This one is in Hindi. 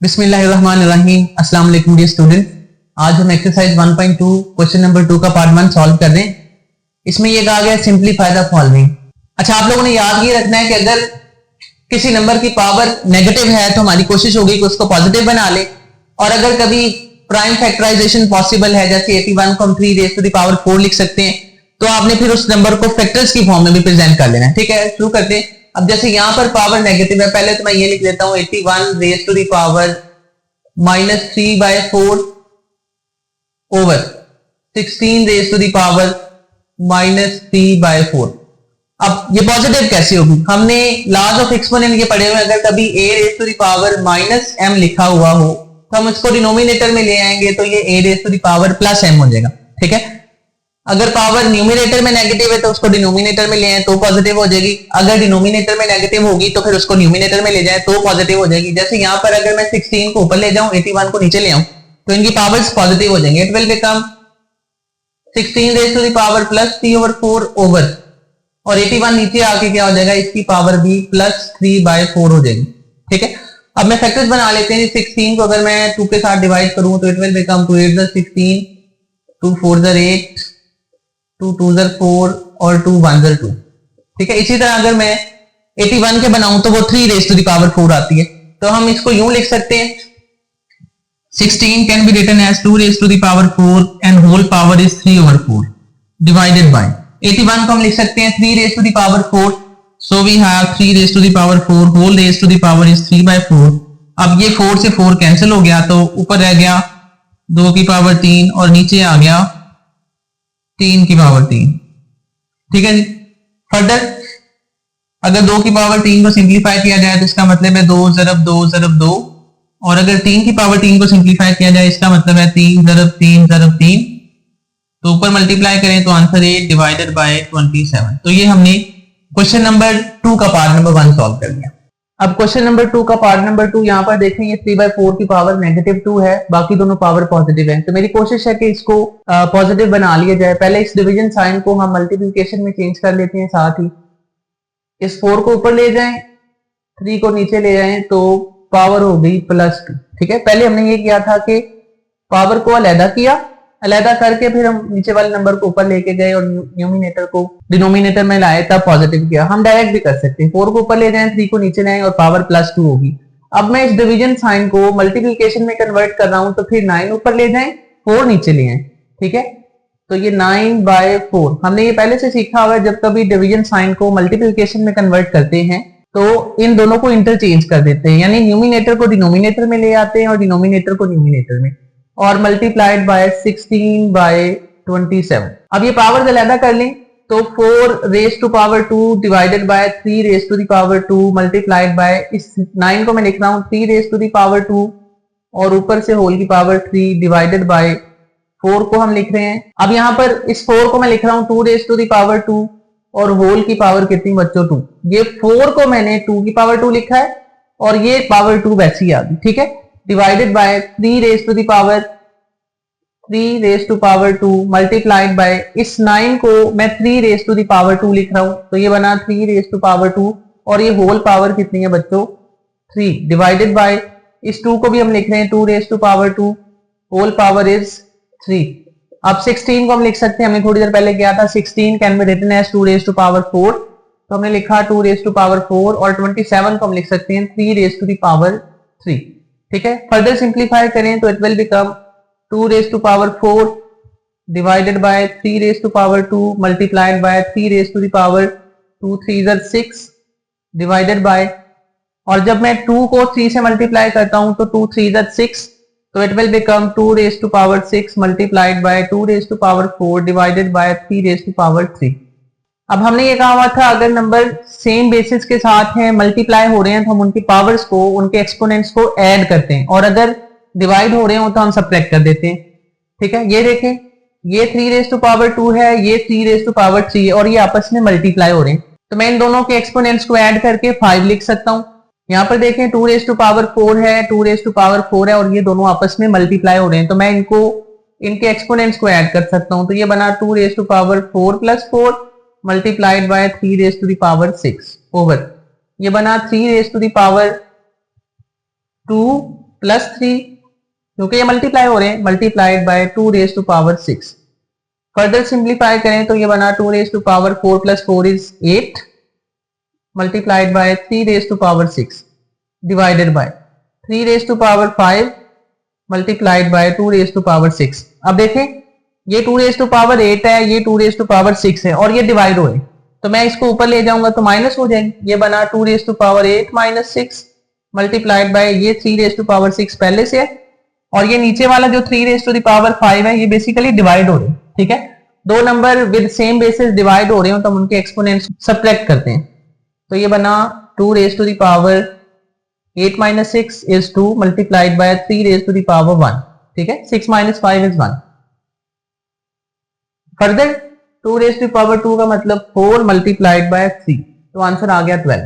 बिस्मिल्लाहिर्रहमानिर्रहीम। अस्सलाम वालेकुम डियर स्टूडेंट। आज हम एक्सरसाइज 1.2 क्वेश्चन नंबर 2 का पार्ट 1 सॉल्व कर रहे हैं। इसमें ये कहा गया सिंपलीफाई द फॉलोइंग। अच्छा, आप लोगों ने याद ये रखना है कि अगर किसी नंबर की पावर नेगेटिव है तो हमारी कोशिश होगी कि उसको पॉजिटिव बना ले, और अगर कभी प्राइम फैक्टराइजेशन पॉसिबल है जैसे 81 को हम 3 रेज़ टू द पावर 4 लिख सकते हैं, तो आपने फिर उस नंबर को फैक्टर्स की फॉर्म में भी प्रेजेंट कर लेना है। ठीक है, शुरू करते हैं। अब जैसे यहां पर पावर नेगेटिव है, पहले तो मैं ये लिख देता हूं 81 raise to the power -3/4 over 16 raise to the power -3/4। अब ये पॉजिटिव कैसे होगी? हमने लॉज ऑफ एक्सपोनेंट ये पढ़े हुए, अगर कभी a raise to the power -m लिखा हुआ हो तो हम इसको डिनोमिनेटर में ले आएंगे तो ये a raise to the power +m हो जाएगा। ठीक है, अगर पावर न्यूमिनेटर में नेगेटिव है तो उसको डिनोमिनेटर में ले आए तो पॉजिटिव हो जाएगी, अगर डिनोमिनेटर में नेगेटिव होगी तो फिर उसको न्यूमिनेटर में ले जाए तो पॉजिटिव हो जाएगी। जैसे यहां पर अगर मैं 16 को ऊपर ले जाऊं, 81 को नीचे ले आऊं, तो इनकी पावर्स पॉजिटिव हो जाएंगे। It will become 16 raise to the power +3/4 over, और 81 नीचे आके क्या हो जाएगा, इसकी पावर भी +3/4 हो जाएगी। ठीक है, अब मैं फैक्टर्स बना लेते हैं। 16 को अगर मैं 2 के साथ डिवाइड करूं तो इट विल बिकम 2 8 16, 2 4 8, 2 2 4 और 2 1 2। ठीक है, इसी तरह अगर मैं 81 के बनाऊं तो वो 3 रेज़ टू द पावर 4 आती है, तो हम इसको यूं लिख सकते हैं 16 can be written as 2 raised to the power 4 and whole power is 3/4 divided by 81 को हम लिख सकते हैं 3 raised to the power 4, so we have 3 raised to the power 4 whole raised to the power is 3/4। अब ये 4 से 4 कैंसिल हो गया तो ऊपर रह गया 2 की पावर 3 और नीचे आ गया 3 की पावर 3। ठीक है जी, फर्दर अगर 2 की पावर 3 को सिंप्लीफाई किया जाए तो इसका मतलब है 2 ज़रब 2 ज़रब 2, और अगर 3 की पावर 3 को सिंप्लीफाई किया जाए इसका मतलब है 3 ज़रब 3 ज़रब 3, तो ऊपर मल्टीप्लाई करें तो आंसर 8 डिवाइडेड बाय 27। तो ये हमने क्वेश्चन नंबर 2 का पार्ट नंबर 1 सॉल्व कर लिया। अब क्वेश्चन नंबर 2 का पार्ट नंबर 2 यहाँ पर देखें, ये 3/4 की पावर -2 है, बाकी दोनों पावर पॉजिटिव है, तो मेरी कोशिश है कि इसको पॉजिटिव बना लिया जाए। पहले इस डिवीजन साइन को हम मल्टीप्लिकेशन में चेंज कर लेते हैं, साथ ही इस 4 को ऊपर ले जाएं, 3 को नीचे ले जाएं तो पावर हो गई +2। ठीक है, पहले हमने ये किया था कि पावर को अलहदा किया, अलहदा करके फिर हम नीचे वाले नंबर को ऊपर लेके गए और न्यूमिनेटर को डिनोमिनेटर में लाए, तब पॉजिटिव किया। हम डायरेक्ट भी कर सकते हैं, 4 को ऊपर ले जाएं, 3 को नीचे लाएं और पावर +2 होगी। अब मैं इस डिवीजन साइन को मल्टीप्लिकेशन में कन्वर्ट कर रहा हूं, तो फिर 9 ऊपर ले जाएं, 4 नीचे ले आए। ठीक है, तो ये 9/4 हमने ये पहले से सीखा हुआ है। जब कभी डिवीजन साइन को मल्टीप्लिकेशन में कन्वर्ट करते हैं तो इन दोनों को इंटरचेंज कर देते हैं, यानी न्यूमिनेटर को डिनोमिनेटर में ले आते हैं और डिनोमिनेटर को न्यूमिनेटर में, और मल्टीप्लाइड बाय 16/27। अब ये पावर अलहदा कर लें तो 4 raise to power 2 divided by 3 raise to the power 2 multiplied by, इस 9 को मैं लिख रहा हूं 3 रेज़ टू द पावर 2 और ऊपर से होल की पावर 3 डिवाइडेड बाय 4 को हम लिख रहे हैं। अब यहां पर इस 4 को मैं लिख रहा हूं 2 रेज़ टू द पावर 2 और होल की पावर कितनी बच्चों 2। ये 4 को मैंने 2 की पावर 2 लिखा है और ये पावर 2 वैसे ही आ गई। ठीक है, divided by 3 raise to the power 3 raise to power 2 multiplied by, इस 9 को मैं 3 रेज़ टू द पावर 2 लिख रहा हूं, तो ये बना 3 रेज़ टू पावर 2 और ये होल पावर कितनी है बच्चों 3 डिवाइडेड बाय, इस 2 को भी हम लिख रहे हैं 2 raise to power 2 whole power is 3। अब 16 को हम लिख सकते हैं, हमने थोड़ी देर पहले किया था, 16 can be written as 2 raise to power 4, तो हमने लिखा 2 रेज़ टू पावर 4, और 27 को हम लिख सकते हैं 3 रेज़ टू द पावर 3। ठीक है, फर्दर सिंप्लीफाई करें तो it will become 2 raise to power 4 divided by 3 raise to power 2 multiplied by 3 raise to the power 2 3 6 divided by, और जब मैं 2 को 3 से मल्टीप्लाई करता हूं तो 2 3 6, तो it will become 2 raised to power 6 multiplied by 2 raised to power 4 divided by 3 raised to power 3। अब हमने ये कहा हुआ था अगर नंबर सेम बेसिस के साथ हैं, मल्टीप्लाई हो रहे हैं, तो हम उनकी पावर्स को, उनके एक्सपोनेंट्स को ऐड करते हैं, और अगर डिवाइड हो रहे हो तो हम सबट्रैक्ट कर देते हैं। ठीक है, ये देखें, ये 3 raised to power 2 है, ये 3 raised to power 3 है, और ये आपस में मल्टीप्लाई हो रहे हैं, तो मैं इन दोनों के एक्सपोनेंट्स को ऐड करके 5 लिख सकता हूं। यहाँ पर देखें 2 रेज़ टू पावर 4 है, 2 रेज़ टू पावर 4 है, और ये दोनों आपस में मल्टीप्लाई हो रहे हैं, तो मैं इनको, इनके एक्सपोनेंट्स को ऐड कर सकता हूं, तो ये बना 2 raise to power 4 + 4 multiplied by 3 raise to the power 6 over, ये बना 3 raise to the power 2 plus 3, क्योंकि ये मल्टीप्लाई हो रहे हैं, multiplied by 2 raise to power 6। Further simplify करें तो ये बना 2 raise to power 4 plus 4 is 8 multiplied by 3 raise to power 6 divided by 3 raise to power 5 multiplied by 2 raise to power 6। अब देखें ये 2 रेज टू पावर 8 है, ये 2 रेज टू पावर 6 है और ये डिवाइड हो रहे, तो मैं इसको ऊपर ले जाऊंगा तो माइनस हो जाएंगे। ये बना 2 raise to power 8 minus 6 multiplied by ये 3 रेज टू पावर 6 पहले से है, और ये नीचे वाला जो 3 रेज टू द पावर 5 है ये बेसिकली डिवाइड हो रहे हैं। ठीक है, दो number with same basis divide हो रहे हो तो हम उनके एक्सपोनेंट्स सब्ट्रैक्ट करते हैं। तो ये बना 2 raise to the power 8 minus 6 is 2 multiplied by 3 raised to the power 1। ठीक है, 6 minus 5 is 1। Further 2 raised to the power 2 का मतलब 4 multiplied by 3, तो आंसर आ गया 12।